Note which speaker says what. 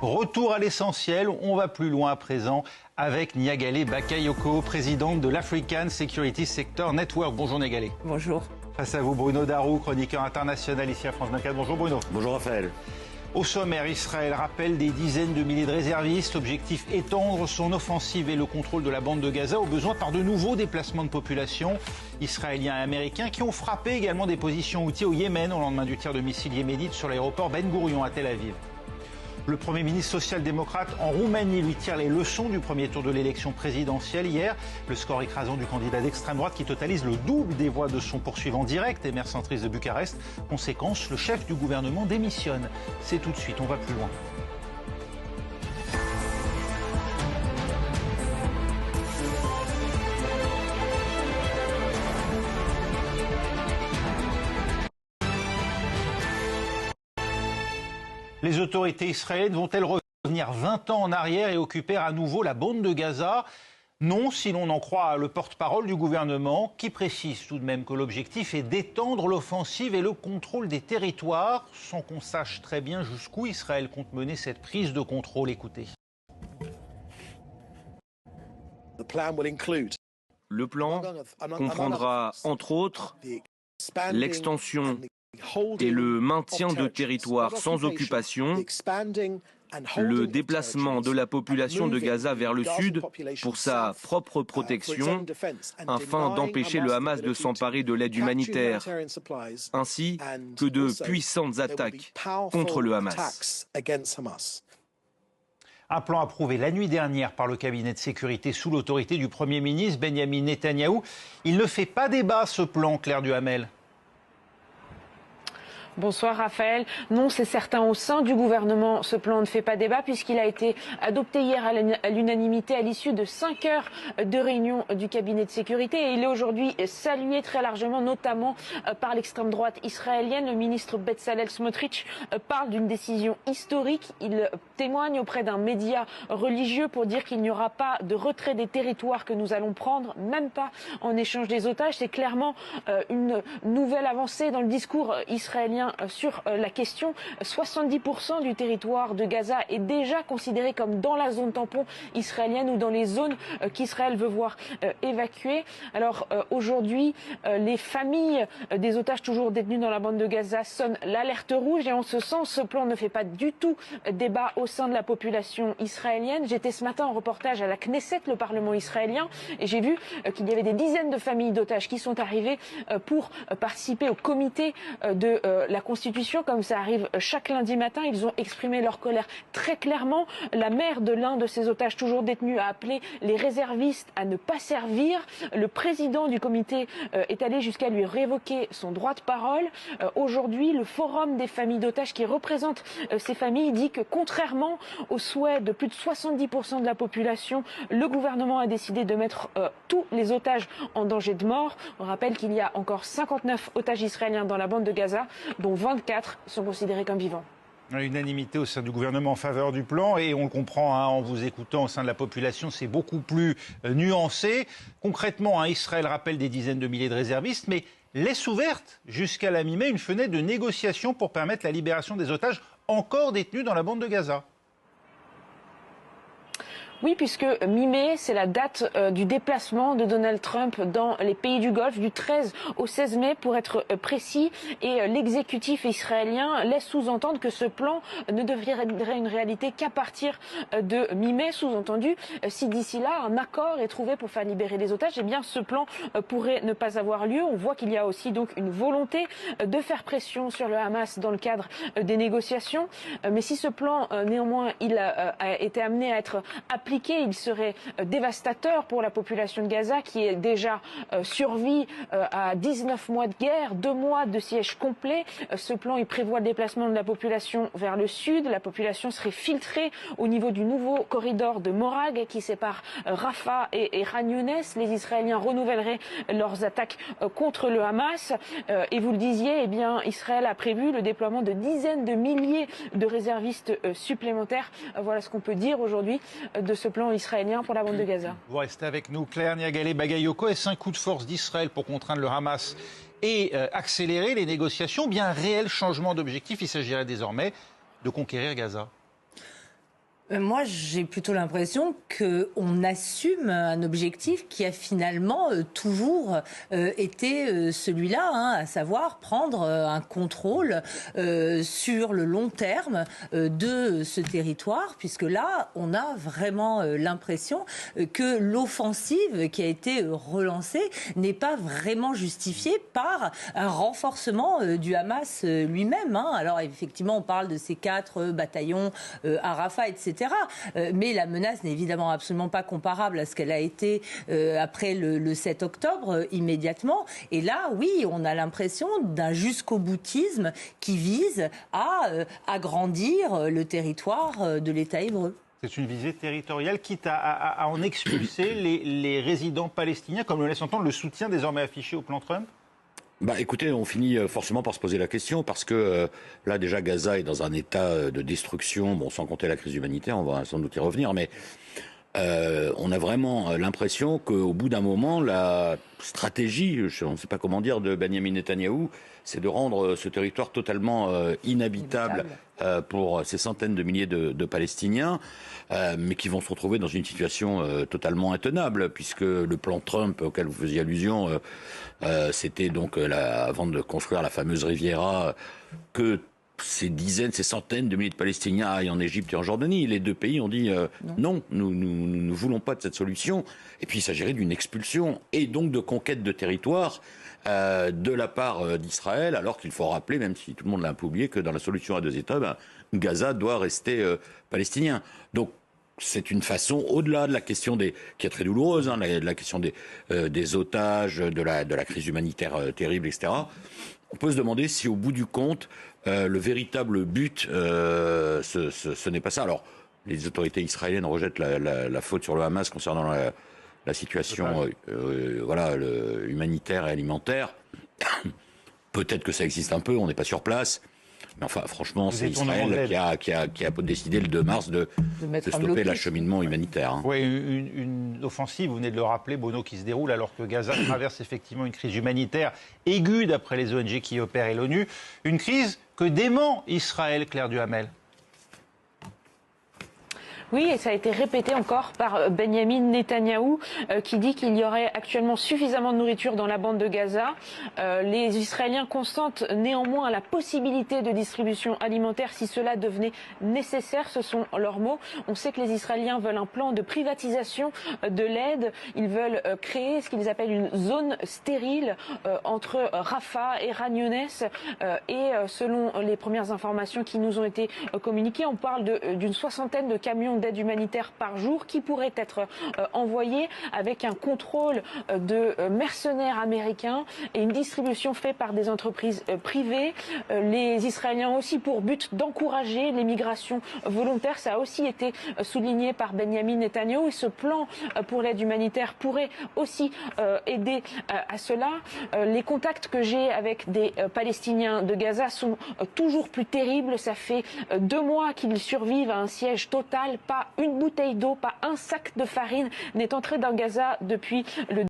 Speaker 1: Retour à l'essentiel, on va plus loin à présent avec Niagale Bakayoko, présidente de l'African Security Sector Network. Bonjour Niagale.
Speaker 2: Bonjour.
Speaker 1: Face à vous Bruno Darou, chroniqueur international ici à France 24. Bonjour Bruno.
Speaker 3: Bonjour Raphaël.
Speaker 1: Au sommaire, Israël rappelle des dizaines de milliers de réservistes. Objectif étendre son offensive et le contrôle de la bande de Gaza au besoin par de nouveaux déplacements de population. Israéliens et Américains qui ont frappé également des positions outillées au Yémen au lendemain du tir de missiles yéménites sur l'aéroport Ben Gourion à Tel Aviv. Le Premier ministre social-démocrate en Roumanie lui tire les leçons du premier tour de l'élection présidentielle hier. Le score écrasant du candidat d'extrême droite qui totalise le double des voix de son poursuivant direct, Emer Centriste de Bucarest. Conséquence, le chef du gouvernement démissionne. C'est tout de suite, on va plus loin. Les autorités israéliennes vont-elles revenir 20 ans en arrière et occuper à nouveau la bande de Gaza? Non, si l'on en croit le porte-parole du gouvernement, qui précise tout de même que l'objectif est d'étendre l'offensive et le contrôle des territoires, sans qu'on sache très bien jusqu'où Israël compte mener cette prise de contrôle. Écoutez.
Speaker 4: Le plan comprendra, entre autres, l'extension et le maintien de territoires sans occupation, le déplacement de la population de Gaza vers le sud pour sa propre protection, afin d'empêcher le Hamas de s'emparer de l'aide humanitaire, ainsi que de puissantes attaques contre le Hamas.
Speaker 1: Un plan approuvé la nuit dernière par le cabinet de sécurité sous l'autorité du Premier ministre Benyamin Netanyahou. Il ne fait pas débat ce plan, Claire Duhamel.
Speaker 2: Bonsoir Raphaël. Non, c'est certain, au sein du gouvernement, ce plan ne fait pas débat puisqu'il a été adopté hier à l'unanimité à l'issue de 5 heures de réunion du cabinet de sécurité et il est aujourd'hui salué très largement, notamment par l'extrême droite israélienne. Le ministre Bezalel Smotrich parle d'une décision historique. Il témoigne auprès d'un média religieux pour dire qu'il n'y aura pas de retrait des territoires que nous allons prendre, même pas en échange des otages. C'est clairement une nouvelle avancée dans le discours israélien sur la question. 70% du territoire de Gaza est déjà considéré comme dans la zone tampon israélienne ou dans les zones qu'Israël veut voir évacuées. Alors aujourd'hui, les familles des otages toujours détenus dans la bande de Gaza sonnent l'alerte rouge et en ce sens, ce plan ne fait pas du tout débat au sein de la population israélienne. J'étais ce matin en reportage à la Knesset, le Parlement israélien, et j'ai vu qu'il y avait des dizaines de familles d'otages qui sont arrivées pour participer au comité de la Constitution, comme ça arrive chaque lundi matin. Ils ont exprimé leur colère très clairement. La mère de l'un de ces otages toujours détenus a appelé les réservistes à ne pas servir. Le président du comité est allé jusqu'à lui révoquer son droit de parole. Aujourd'hui, le forum des familles d'otages qui représente ces familles dit que contrairement aux souhaits de plus de 70% de la population, le gouvernement a décidé de mettre tous les otages en danger de mort. On rappelle qu'il y a encore 59 otages israéliens dans la bande de Gaza, dont 24 sont considérés comme vivants.
Speaker 1: Unanimité au sein du gouvernement en faveur du plan et on le comprend en vous écoutant au sein de la population, c'est beaucoup plus nuancé. Concrètement, Israël rappelle des dizaines de milliers de réservistes, mais laisse ouverte jusqu'à la mi-mai une fenêtre de négociation pour permettre la libération des otages encore détenus dans la bande de Gaza.
Speaker 2: Oui, puisque mi-mai, c'est la date du déplacement de Donald Trump dans les pays du Golfe, du 13 au 16 mai pour être précis. Et l'exécutif israélien laisse sous-entendre que ce plan ne deviendrait une réalité qu'à partir de mi-mai. Sous-entendu, si d'ici là un accord est trouvé pour faire libérer les otages, eh bien ce plan pourrait ne pas avoir lieu. On voit qu'il y a aussi donc une volonté de faire pression sur le Hamas dans le cadre des négociations. Mais si ce plan, néanmoins, il a été amené à être appliqué, il serait dévastateur pour la population de Gaza qui est déjà survie à 19 mois de guerre, 2 mois de siège complet. Ce plan, il prévoit le déplacement de la population vers le sud. La population serait filtrée au niveau du nouveau corridor de Morag qui sépare Rafah et Khan Younes. Les Israéliens renouvelleraient leurs attaques contre le Hamas. Et vous le disiez, eh bien, Israël a prévu le déploiement de dizaines de milliers de réservistes supplémentaires. Voilà ce qu'on peut dire aujourd'hui de ce plan israélien pour la bande de Gaza.
Speaker 1: Vous restez avec nous, Claire Niagale Bakayoko. Est-ce un coup de force d'Israël pour contraindre le Hamas et accélérer les négociations? Bien un réel changement d'objectif, il s'agirait désormais de conquérir Gaza.
Speaker 3: Moi, j'ai plutôt l'impression qu'on assume un objectif qui a finalement toujours été celui-là, à savoir prendre un contrôle sur le long terme de ce territoire, puisque là, on a vraiment l'impression que l'offensive qui a été relancée n'est pas vraiment justifiée par un renforcement du Hamas lui-même. Alors effectivement, on parle de ces 4 bataillons à Rafah, etc. Mais la menace n'est évidemment absolument pas comparable à ce qu'elle a été après le 7 octobre, immédiatement. Et là, oui, on a l'impression d'un jusqu'au-boutisme qui vise à agrandir le territoire de l'État hébreu.
Speaker 1: C'est une visée territoriale, quitte à en expulser les résidents palestiniens, comme le laisse entendre le soutien désormais affiché au plan Trump?
Speaker 5: Écoutez, on finit forcément par se poser la question parce que là déjà Gaza est dans un état de destruction, sans compter la crise humanitaire, on va sans doute y revenir, mais on a vraiment l'impression qu'au bout d'un moment, la stratégie, on ne sait pas comment dire, de Benyamin Netanyahou, c'est de rendre ce territoire totalement inhabitable pour ces centaines de milliers de Palestiniens, mais qui vont se retrouver dans une situation totalement intenable, puisque le plan Trump auquel vous faisiez allusion, c'était donc avant de construire la fameuse Riviera, que ces dizaines, ces centaines de milliers de Palestiniens aillent en Égypte et en Jordanie. Les 2 pays ont dit non, nous ne voulons pas de cette solution. Et puis il s'agirait d'une expulsion et donc de conquête de territoire de la part d'Israël, alors qu'il faut rappeler, même si tout le monde l'a un peu oublié, que dans la solution à 2 États, Gaza doit rester palestinien. Donc c'est une façon, au-delà de la question qui est très douloureuse, la question des otages, de la crise humanitaire terrible, etc. On peut se demander si au bout du compte, le véritable but, ce n'est pas ça. Alors, les autorités israéliennes rejettent la faute sur le Hamas concernant la situation humanitaire et alimentaire. Peut-être que ça existe un peu, on n'est pas sur place. Mais enfin, franchement, c'est Israël qui a décidé le 2 mars de stopper l'acheminement humanitaire.
Speaker 1: Oui, une offensive, vous venez de le rappeler, Bono, qui se déroule alors que Gaza traverse effectivement une crise humanitaire aiguë d'après les ONG qui opèrent et l'ONU. Une crise que dément Israël, Claire Duhamel.
Speaker 2: Oui, et ça a été répété encore par Benyamin Netanyahou qui dit qu'il y aurait actuellement suffisamment de nourriture dans la bande de Gaza. Les Israéliens consentent néanmoins à la possibilité de distribution alimentaire si cela devenait nécessaire, ce sont leurs mots. On sait que les Israéliens veulent un plan de privatisation de l'aide. Ils veulent créer ce qu'ils appellent une zone stérile entre Rafah et Khan Younes. Et selon les premières informations qui nous ont été communiquées, on parle d'une 60aine de camions d'aide humanitaire par jour qui pourraient être envoyés avec un contrôle de mercenaires américains et une distribution faite par des entreprises privées. Les Israéliens ont aussi pour but d'encourager l'immigration volontaire. Ça a aussi été souligné par Benyamin Netanyahou et ce plan pour l'aide humanitaire pourrait aussi aider à cela. Les contacts que j'ai avec des Palestiniens de Gaza sont toujours plus terribles. Ça fait 2 mois qu'ils survivent à un siège total. Pas une bouteille d'eau, pas un sac de farine n'est entré dans Gaza depuis le